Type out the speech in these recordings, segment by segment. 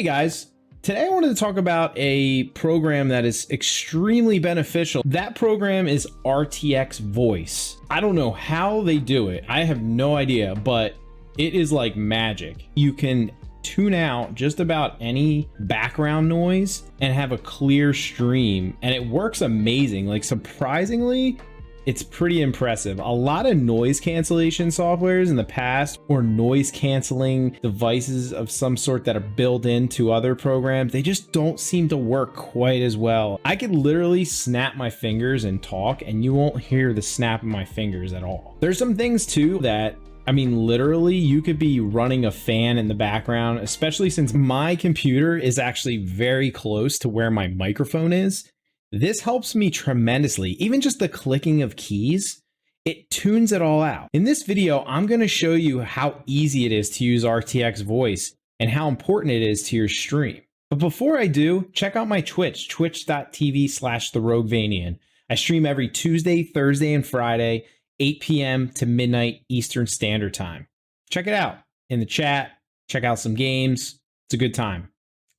Hey guys, today I wanted to talk about a program that is extremely beneficial. That program is RTX Voice. I don't know how they do it. I have no idea, but it is like magic. You can tune out just about any background noise and have a clear stream, and it works amazing. Like, surprisingly, it's pretty impressive. A lot of noise cancellation softwares in the past, or noise canceling devices of some sort that are built into other programs, they just don't seem to work quite as well. I could literally snap my fingers and talk and you won't hear the snap of my fingers at all. There's some things too that, I mean, literally you could be running a fan in the background, especially since my computer is actually very close to where my microphone is. This helps me tremendously. Even just the clicking of keys, it tunes it all out. In this video, I'm going to show you how easy it is to use RTX Voice and how important it is to your stream. But before I do, check out my Twitch, twitch.tv/theroguevanian. I stream every Tuesday, Thursday, and Friday, 8 p.m. to midnight Eastern Standard Time. Check it out in the chat. Check out some games. It's a good time.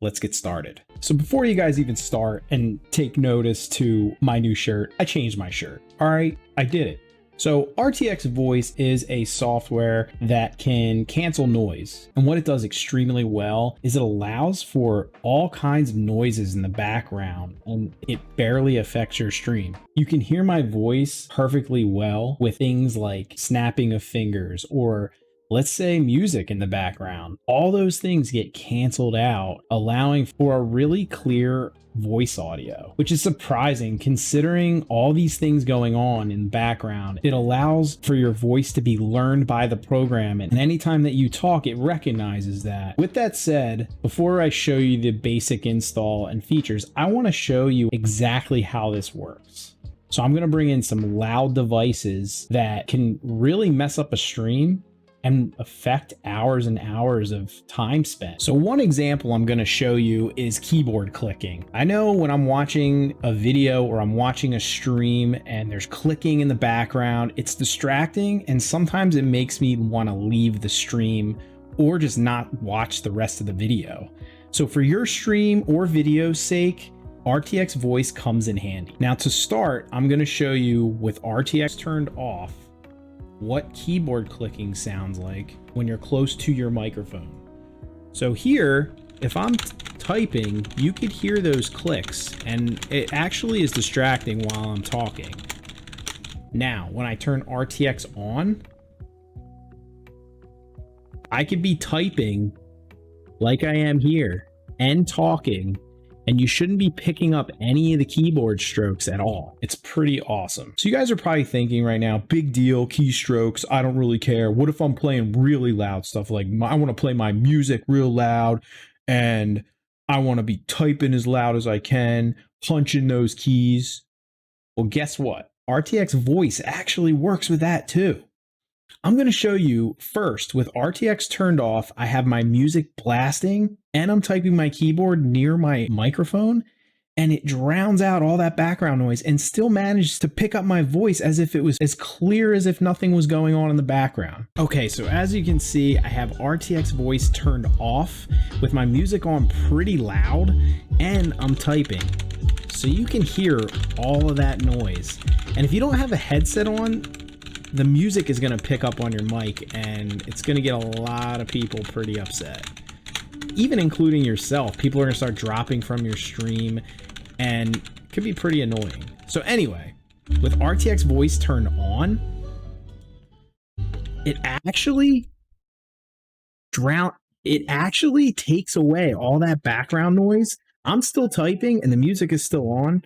Let's get started. So before you guys even start and take notice to my new shirt, I changed my shirt. All right, I did it. So RTX Voice is a software that can cancel noise. And what it does extremely well is it allows for all kinds of noises in the background and it barely affects your stream. You can hear my voice perfectly well with things like snapping of fingers or, let's say, music in the background. All those things get canceled out, allowing for a really clear voice audio, which is surprising considering all these things going on in the background. It allows for your voice to be learned by the program, and anytime that you talk, it recognizes that. With that said, before I show you the basic install and features, I want to show you exactly how this works. So I'm going to bring in some loud devices that can really mess up a stream and affect hours and hours of time spent. So one example I'm going to show you is keyboard clicking. I know when I'm watching a video or I'm watching a stream and there's clicking in the background, it's distracting, and sometimes it makes me want to leave the stream or just not watch the rest of the video. So for your stream or video's sake, RTX Voice comes in handy. Now to start, I'm going to show you with RTX turned off what keyboard clicking sounds like when you're close to your microphone. So here, if I'm typing, you could hear those clicks, and it actually is distracting while I'm talking. Now, when I turn RTX on, I could be typing like I am here and talking, and you shouldn't be picking up any of the keyboard strokes at all. It's pretty awesome. So you guys are probably thinking right now, big deal, keystrokes, I don't really care. What if I'm playing really loud stuff? Like, I want to play my music real loud and I want to be typing as loud as I can, punching those keys. Well, guess what? RTX Voice actually works with that too. I'm going to show you first with RTX turned off. I have my music blasting and I'm typing my keyboard near my microphone, and it drowns out all that background noise and still manages to pick up my voice as if it was as clear as if nothing was going on in the background. Okay, so as you can see, I have RTX Voice turned off with my music on pretty loud and I'm typing. So you can hear all of that noise. And if you don't have a headset on, the music is going to pick up on your mic and it's going to get a lot of people pretty upset, even including yourself. People are going to start dropping from your stream and it could be pretty annoying. So anyway, with RTX Voice turned on, it actually takes away all that background noise. I'm still typing and the music is still on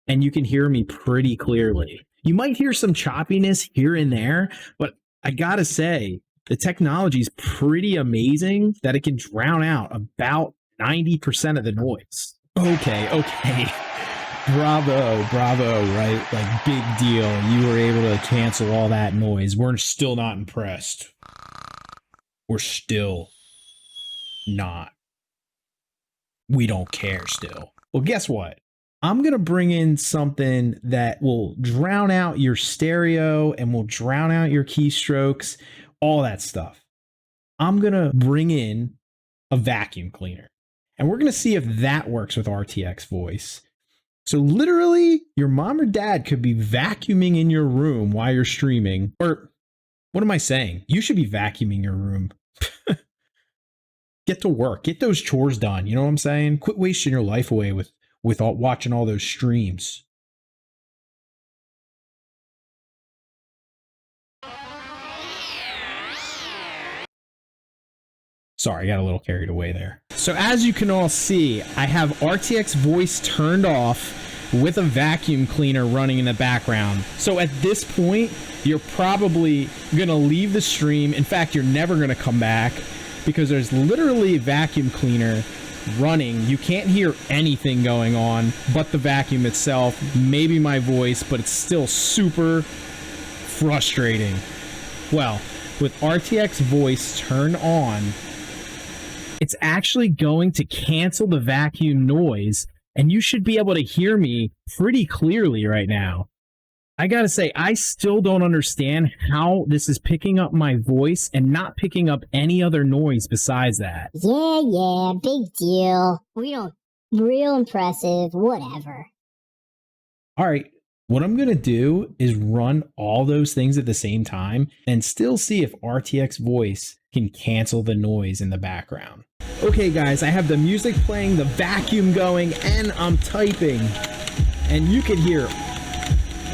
and you can hear me pretty clearly. You might hear some choppiness here and there, but I gotta say, the technology is pretty amazing that it can drown out about 90% of the noise. Okay. Bravo, right? Like, big deal. You were able to cancel all that noise. We're still not impressed. We're still not. We don't care still. Well, guess what? I'm going to bring in something that will drown out your stereo and will drown out your keystrokes, all that stuff. I'm going to bring in a vacuum cleaner. And we're going to see if that works with RTX Voice. So literally, your mom or dad could be vacuuming in your room while you're streaming. Or what am I saying? You should be vacuuming your room. Get to work. Get those chores done. You know what I'm saying? Quit wasting your life away with watching all those streams. Sorry, I got a little carried away there. So as you can all see, I have RTX Voice turned off with a vacuum cleaner running in the background. So at this point, you're probably gonna leave the stream. In fact, you're never gonna come back because there's literally a vacuum cleaner running. You can't hear anything going on but the vacuum itself, maybe my voice, but it's still super frustrating. Well, with RTX Voice turned on, it's actually going to cancel the vacuum noise, and you should be able to hear me pretty clearly right now. I gotta say, I still don't understand how this is picking up my voice and not picking up any other noise besides that. Yeah, big deal. Real impressive, whatever. All right, what I'm gonna do is run all those things at the same time and still see if RTX Voice can cancel the noise in the background. Okay guys, I have the music playing, the vacuum going, and I'm typing. And you can hear,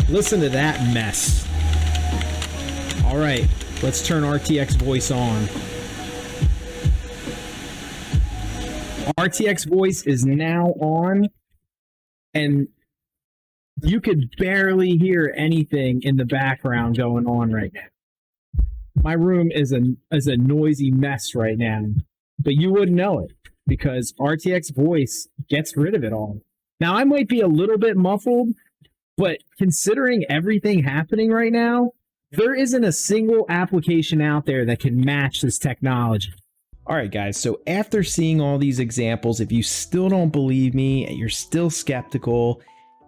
listen to that mess. All right, let's turn RTX Voice on. RTX Voice is now on, and you could barely hear anything in the background going on right now. My room is a noisy mess right now, but you wouldn't know it because RTX Voice gets rid of it all. Now, I might be a little bit muffled, but considering everything happening right now, there isn't a single application out there that can match this technology. All right, guys, so after seeing all these examples, if you still don't believe me, you're still skeptical,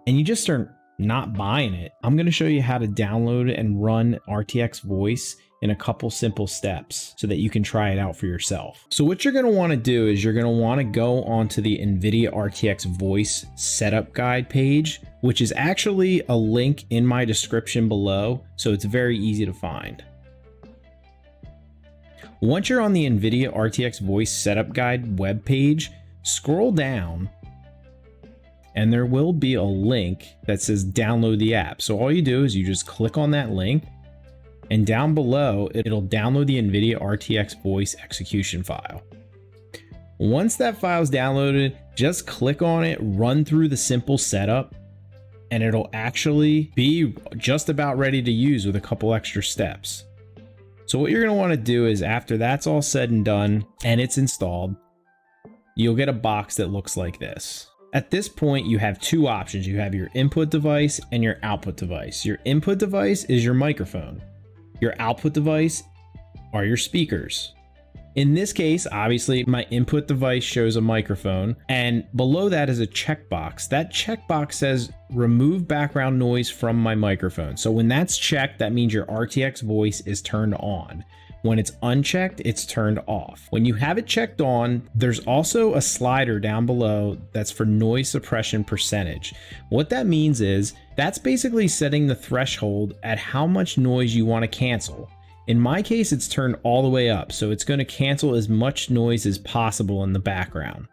and you just are not buying it, I'm going to show you how to download and run RTX Voice in a couple simple steps so that you can try it out for yourself. So what you're going to want to do is you're going to want to go onto the NVIDIA RTX Voice Setup Guide page, which is actually a link in my description below, so it's very easy to find. Once you're on the NVIDIA RTX Voice Setup Guide web page, scroll down and there will be a link that says download the app. So all you do is you just click on that link, and down below, it'll download the NVIDIA RTX Voice execution file. Once that file is downloaded, just click on it, run through the simple setup, and it'll actually be just about ready to use with a couple extra steps. So what you're going to want to do is after that's all said and done and it's installed, you'll get a box that looks like this. At this point, you have two options. You have your input device and your output device. Your input device is your microphone. Your output device are your speakers. In this case, obviously, my input device shows a microphone, and below that is a checkbox. That checkbox says remove background noise from my microphone. So when that's checked, that means your RTX Voice is turned on. When it's unchecked, it's turned off. When you have it checked on, there's also a slider down below that's for noise suppression percentage. What that means is that's basically setting the threshold at how much noise you want to cancel. In my case, it's turned all the way up, so it's going to cancel as much noise as possible in the background.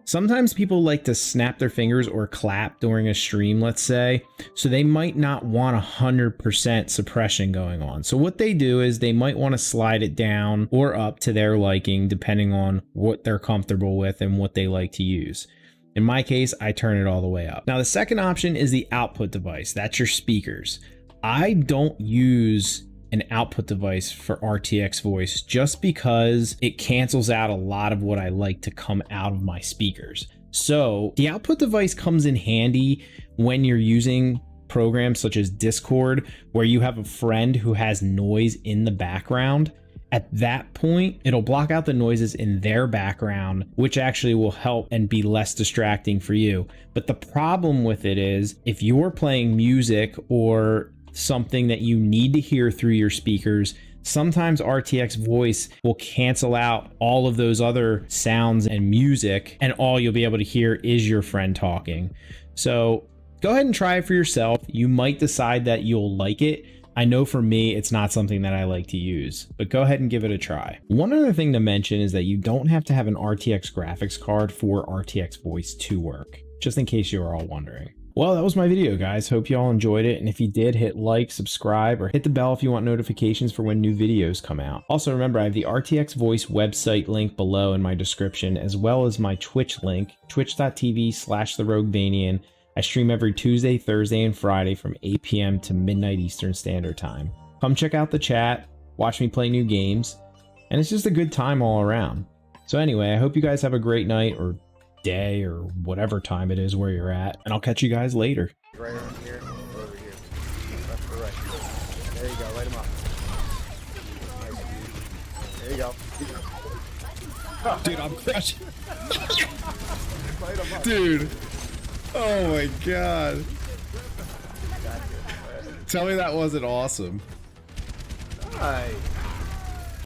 Sometimes people like to snap their fingers or clap during a stream, let's say, so they might not want 100% suppression going on. So what they do is they might want to slide it down or up to their liking, depending on what they're comfortable with and what they like to use. In my case, I turn it all the way up. Now, the second option is the output device. That's your speakers. I don't use an output device for RTX Voice just because it cancels out a lot of what I like to come out of my speakers. So the output device comes in handy when you're using programs such as Discord, where you have a friend who has noise in the background. At that point, it'll block out the noises in their background, which actually will help and be less distracting for you. But the problem with it is if you're playing music or something that you need to hear through your speakers, sometimes RTX Voice will cancel out all of those other sounds and music, and all you'll be able to hear is your friend talking. So go ahead and try it for yourself. You might decide that you'll like it. I know for me, it's not something that I like to use, but go ahead and give it a try. One other thing to mention is that you don't have to have an RTX graphics card for RTX Voice to work, just in case you were all wondering. Well, that was my video, guys. Hope you all enjoyed it. And if you did, hit like, subscribe, or hit the bell if you want notifications for when new videos come out. Also, remember, I have the RTX Voice website link below in my description, as well as my Twitch link, twitch.tv/theroguevanian. I stream every Tuesday, Thursday, and Friday from 8 p.m. to midnight Eastern Standard Time. Come check out the chat, watch me play new games, and it's just a good time all around. So anyway, I hope you guys have a great night or day or whatever time it is where you're at, and I'll catch you guys later. Right around here or over here. Left or right. There you go, light him up. There you go. Dude, I'm crushing. Light him up. Dude. Oh my god. Tell me that wasn't awesome. Nice.